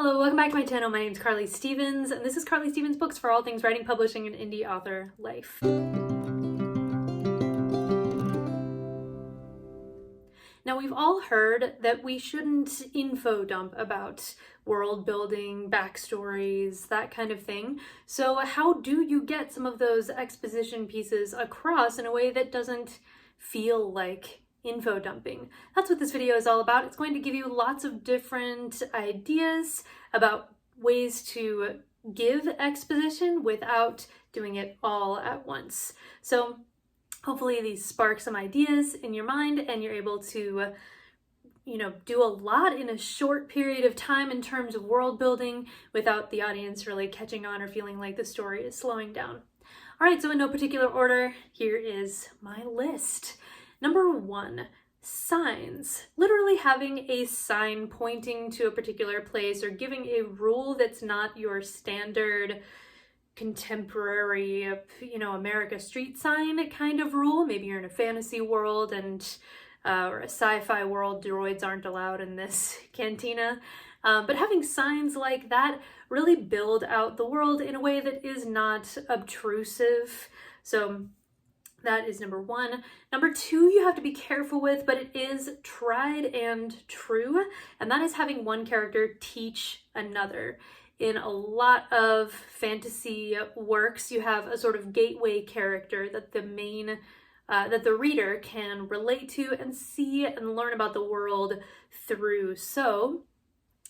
Hello, welcome back to my channel. My name is Carly Stevens, and this is Carly Stevens Books for all things writing, publishing, and indie author life. Now, we've all heard that we shouldn't info dump about world building, backstories, that kind of thing. So how do you get some of those exposition pieces across in a way that doesn't feel like info dumping? That's what this video is all about. It's going to give you lots of different ideas about ways to give exposition without doing it all at once. So hopefully these spark some ideas in your mind and you're able to do a lot in a short period of time in terms of world building without the audience really catching on or feeling like the story is slowing down. All right, so in no particular order, here is my list. Number 1, signs. Literally having a sign pointing to a particular place or giving a rule that's not your standard contemporary, America street sign kind of rule. Maybe you're in a fantasy world and or a sci-fi world, droids aren't allowed in this cantina. But having signs like that really build out the world in a way that is not obtrusive. So that is number 1. Number 2, you have to be careful with, but it is tried and true, and that is having one character teach another. In a lot of fantasy works, you have a sort of gateway character that the reader can relate to and see and learn about the world through. So,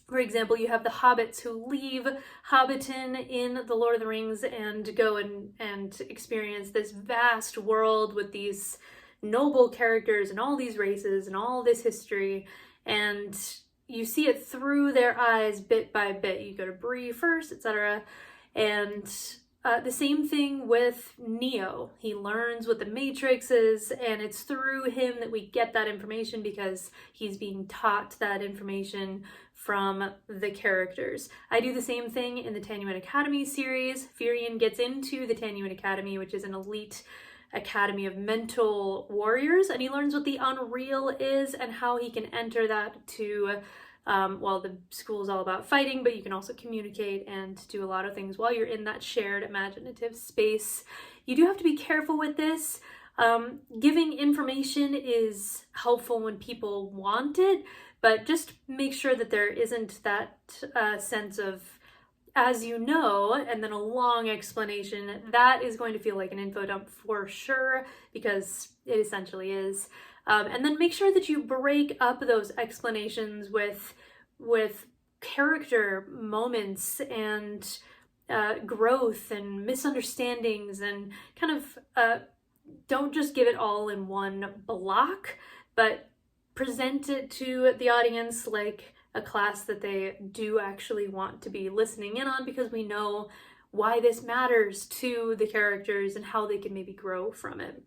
for example, you have the hobbits who leave Hobbiton in The Lord of the Rings and go and experience this vast world with these noble characters and all these races and all this history, and you see it through their eyes bit by bit. You go to Bree first, etc. And the same thing with Neo. He learns what the Matrix is, and it's through him that we get that information because he's being taught that information from the characters. I do the same thing in the Tanuan Academy series. Firion gets into the Tanuan Academy, which is an elite academy of mental warriors, and he learns what the Unreal is and how he can enter that to the school is all about fighting, but you can also communicate and do a lot of things while you're in that shared imaginative space. You do have to be careful with this. Giving information is helpful when people want it, but just make sure that there isn't that sense of, as you know, and then a long explanation. That is going to feel like an info dump for sure, because it essentially is. And then make sure that you break up those explanations with character moments and growth and misunderstandings, and kind of don't just give it all in one block, but present it to the audience like a class that they do actually want to be listening in on, because we know why this matters to the characters and how they can maybe grow from it.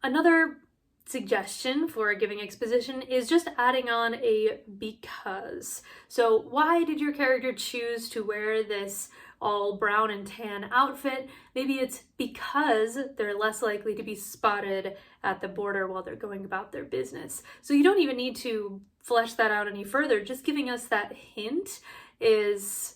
Another suggestion for giving exposition is just adding on a because. So why did your character choose to wear this all brown and tan outfit? Maybe it's because they're less likely to be spotted at the border while they're going about their business. So you don't even need to flesh that out any further. Just giving us that hint is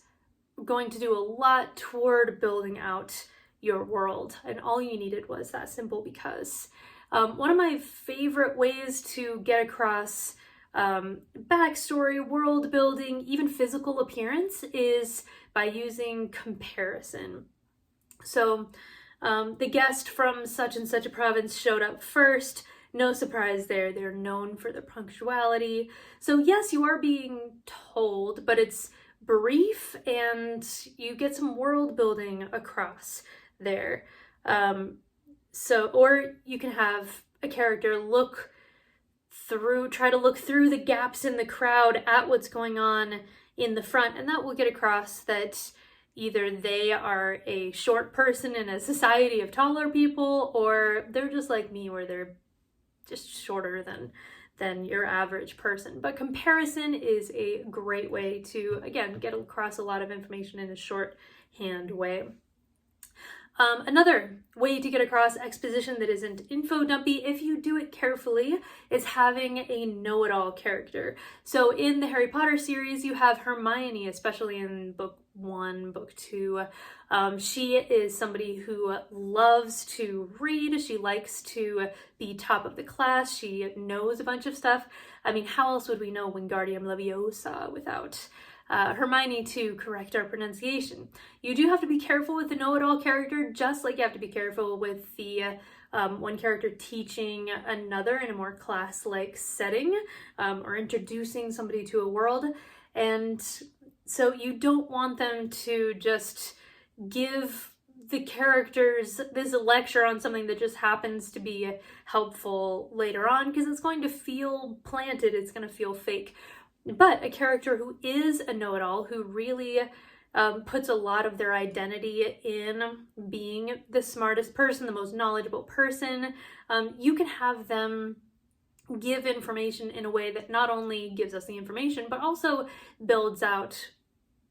going to do a lot toward building out your world, and all you needed was that simple because. One of my favorite ways to get across backstory, world building, even physical appearance is by using comparison. So the guest from such and such a province showed up first. No surprise there, they're known for their punctuality. So yes, you are being told, but it's brief and you get some world building across there. Or you can have a character try to look through the gaps in the crowd at what's going on in the front, and that will get across that either they are a short person in a society of taller people, or they're just like me, where they're just shorter than your average person. But comparison is a great way to, again, get across a lot of information in a shorthand way. Another way to get across exposition that isn't info dumpy, if you do it carefully, is having a know-it-all character. So in the Harry Potter series, you have Hermione, especially in book 1, book 2. She is somebody who loves to read. She likes to be top of the class. She knows a bunch of stuff. I mean, how else would we know Wingardium Leviosa without Hermione to correct our pronunciation? You do have to be careful with the know-it-all character, just like you have to be careful with the one character teaching another in a more class-like setting, or introducing somebody to a world. And so you don't want them to just give the characters this lecture on something that just happens to be helpful later on, because it's going to feel planted, it's going to feel fake. But a character who is a know-it-all, who really puts a lot of their identity in being the smartest person, the most knowledgeable person, you can have them give information in a way that not only gives us the information, but also builds out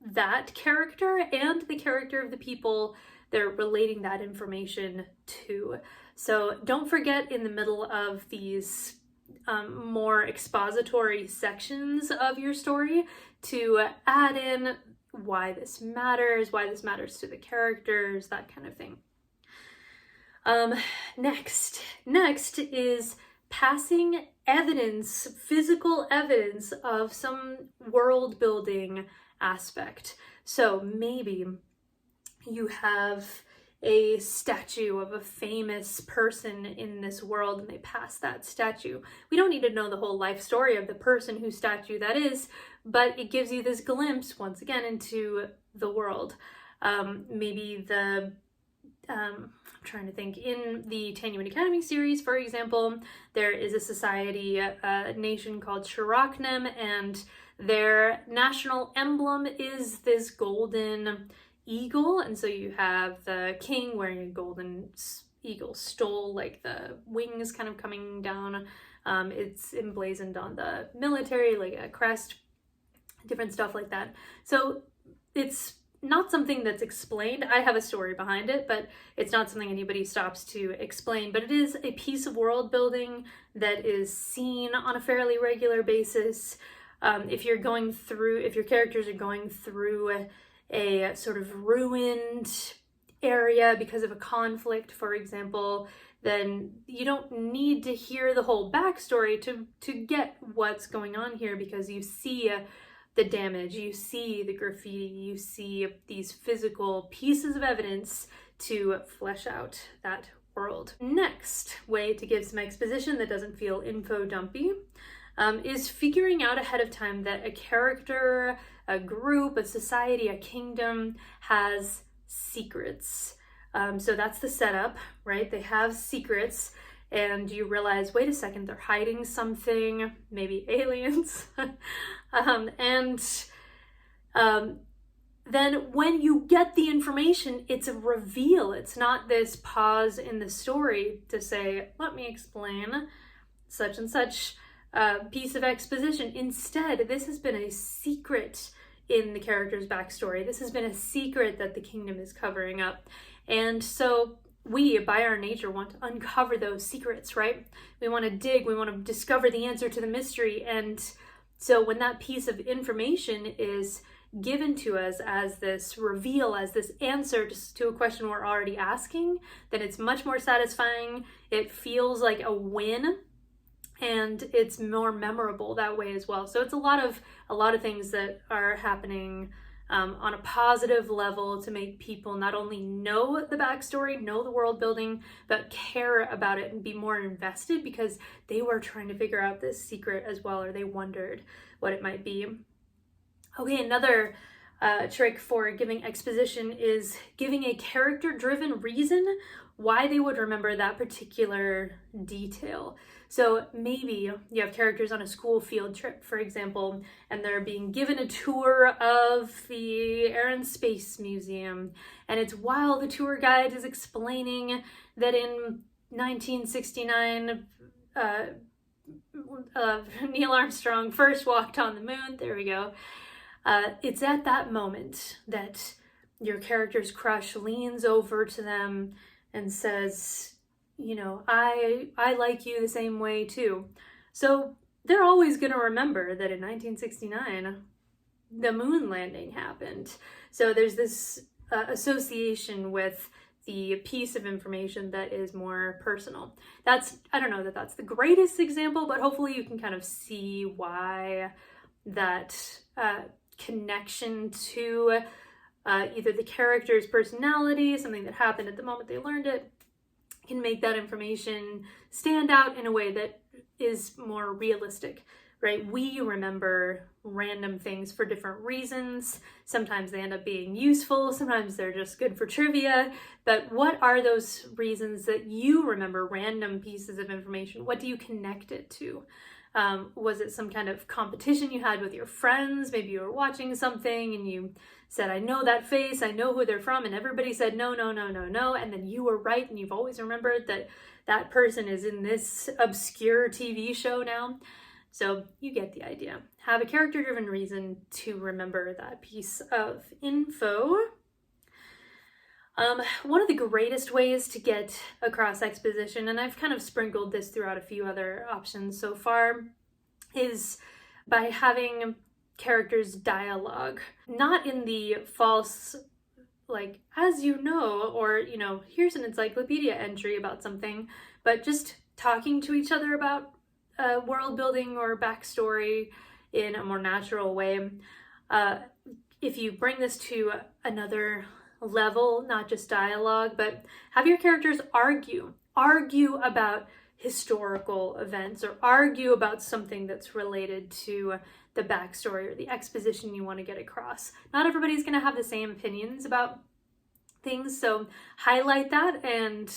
that character and the character of the people they're relating that information to. So don't forget, in the middle of these more expository sections of your story, to add in why this matters to the characters, that kind of thing. Next is passing evidence, physical evidence of some world building aspect. So maybe you have a statue of a famous person in this world and they pass that statue. We don't need to know the whole life story of the person whose statue that is, but it gives you this glimpse, once again, into the world. Maybe I'm trying to think, in the Tenuan Academy series, for example, there is a society, a nation called Shiraknem, and their national emblem is this golden eagle. And so you have the king wearing a golden eagle stole, like the wings kind of coming down. It's emblazoned on the military, like a crest, different stuff like that. So it's not something that's explained. I have a story behind it, but it's not something anybody stops to explain. But it is a piece of world building that is seen on a fairly regular basis. If your characters are going through a sort of ruined area because of a conflict, for example, then you don't need to hear the whole backstory to get what's going on here, because you see the damage, you see the graffiti, you see these physical pieces of evidence to flesh out that world. Next way to give some exposition that doesn't feel info dumpy is figuring out ahead of time that a character, a group, a society, a kingdom has secrets. So that's the setup, right? They have secrets, and you realize, wait a second, they're hiding something, maybe aliens. Then when you get the information, it's a reveal. It's not this pause in the story to say, let me explain such and such piece of exposition. Instead, this has been a secret in the character's backstory. This has been a secret that the kingdom is covering up. And so we, by our nature, want to uncover those secrets, right? We want to dig, we want to discover the answer to the mystery. And so when that piece of information is given to us as this reveal, as this answer to a question we're already asking, then it's much more satisfying. It feels like a win, and it's more memorable that way as well. So it's a lot of things that are happening on a positive level to make people not only know the backstory, know the world building, but care about it and be more invested because they were trying to figure out this secret as well, or they wondered what it might be. Okay, another trick for giving exposition is giving a character-driven reason why they would remember that particular detail. So maybe you have characters on a school field trip, for example, and they're being given a tour of the Air and Space Museum. And it's while the tour guide is explaining that in 1969, Neil Armstrong first walked on the moon. There we go. It's at that moment that your character's crush leans over to them and says, you know, I like you the same way too. So they're always going to remember that in 1969, the moon landing happened. So there's this association with the piece of information that is more personal. I don't know that that's the greatest example, but hopefully you can kind of see why that connection to either the character's personality, something that happened at the moment they learned it, can make that information stand out in a way that is more realistic, right? We remember random things for different reasons. Sometimes they end up being useful, sometimes they're just good for trivia. But what are those reasons that you remember random pieces of information? What do you connect it to? Was it some kind of competition you had with your friends? Maybe you were watching something and you said, I know that face, I know who they're from, and everybody said, no, no, no, no, no, and then you were right, and you've always remembered that that person is in this obscure TV show now. So you get the idea. Have a character-driven reason to remember that piece of info. One of the greatest ways to get across exposition, and I've kind of sprinkled this throughout a few other options so far, is by having characters dialogue. Not in the false, like, as you know, or, you know, here's an encyclopedia entry about something, but just talking to each other about world building or backstory in a more natural way. If you bring this to another level, not just dialogue, but have your characters argue about historical events or argue about something that's related to the backstory or the exposition you want to get across. Not everybody's going to have the same opinions about things, so highlight that, and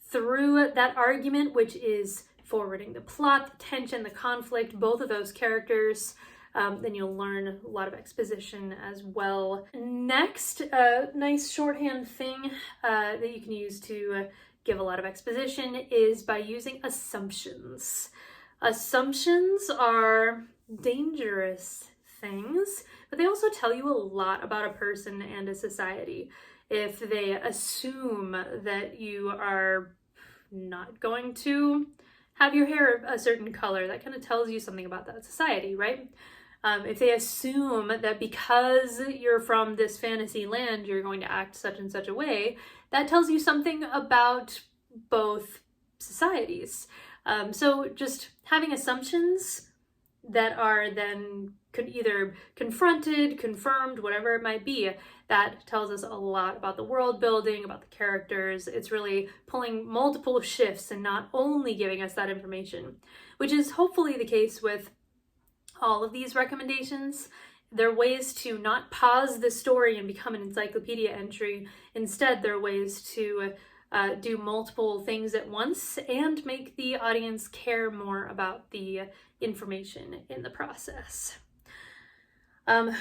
through that argument, which is forwarding the plot, the tension, the conflict, both of those characters, then you'll learn a lot of exposition as well. Next, a nice shorthand thing that you can use to give a lot of exposition is by using assumptions. Assumptions are dangerous things, but they also tell you a lot about a person and a society. If they assume that you are not going to have your hair a certain color, that kind of tells you something about that society, right? If they assume that because you're from this fantasy land, you're going to act such and such a way, that tells you something about both societies. So just having assumptions that are then either confronted, confirmed, whatever it might be, that tells us a lot about the world building, about the characters. It's really pulling multiple shifts and not only giving us that information, which is hopefully the case with all of these recommendations. There are ways to not pause the story and become an encyclopedia entry. Instead, there are ways to do multiple things at once and make the audience care more about the information in the process.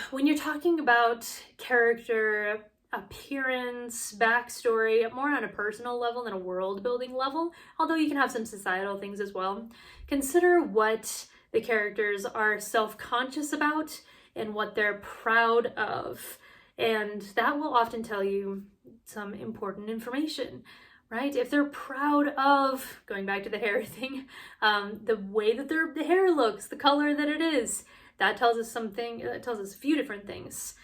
When you're talking about character appearance, backstory, more on a personal level than a world building level, although you can have some societal things as well, consider what the characters are self-conscious about and what they're proud of. And that will often tell you some important information, right? If they're proud of, going back to the hair thing, the way that the hair looks, the color that it is, that tells us something, that tells us a few different things,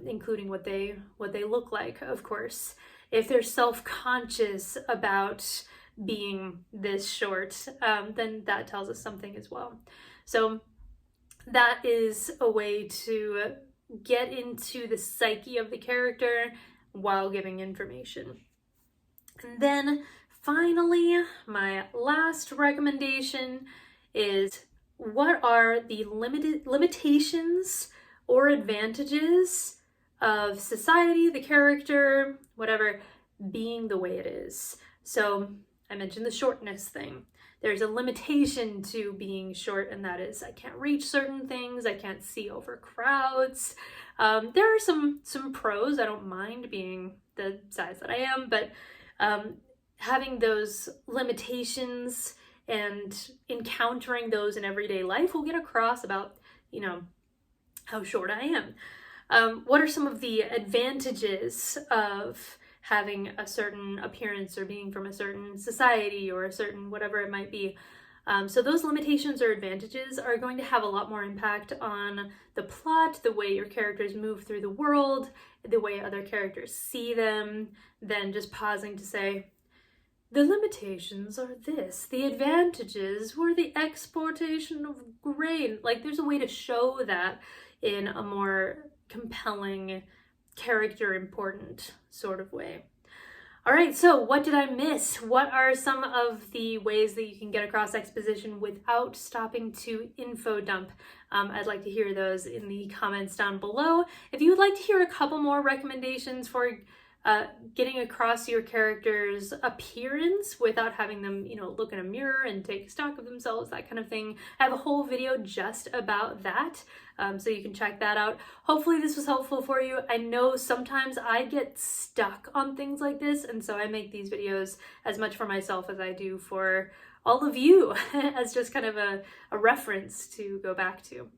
including what they look like, of course. If they're self-conscious about being this short, then that tells us something as well. So that is a way to get into the psyche of the character while giving information. And then finally, my last recommendation is, what are the limitations or advantages of society, the character, whatever, being the way it is? So I mentioned the shortness thing. There's a limitation to being short, and that is I can't reach certain things, I can't see over crowds. There are some pros. I don't mind being the size that I am, but having those limitations and encountering those in everyday life will get across about, you know, how short I am. What are some of the advantages of having a certain appearance or being from a certain society or a certain whatever it might be? So those limitations or advantages are going to have a lot more impact on the plot, the way your characters move through the world, the way other characters see them, than just pausing to say, the limitations are this, the advantages were the exportation of grain. Like, there's a way to show that in a more compelling, character important sort of way. All right, so what did I miss? What are some of the ways that you can get across exposition without stopping to info dump? I'd like to hear those in the comments down below. If you would like to hear a couple more recommendations for getting across your character's appearance without having them, look in a mirror and take stock of themselves, that kind of thing, I have a whole video just about that, so you can check that out. Hopefully this was helpful for you. I know sometimes I get stuck on things like this, and so I make these videos as much for myself as I do for all of you as just kind of a reference to go back to.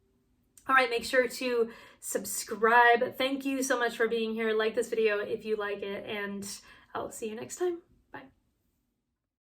All right, make sure to subscribe. Thank you so much for being here. Like this video if you like it, and I'll see you next time.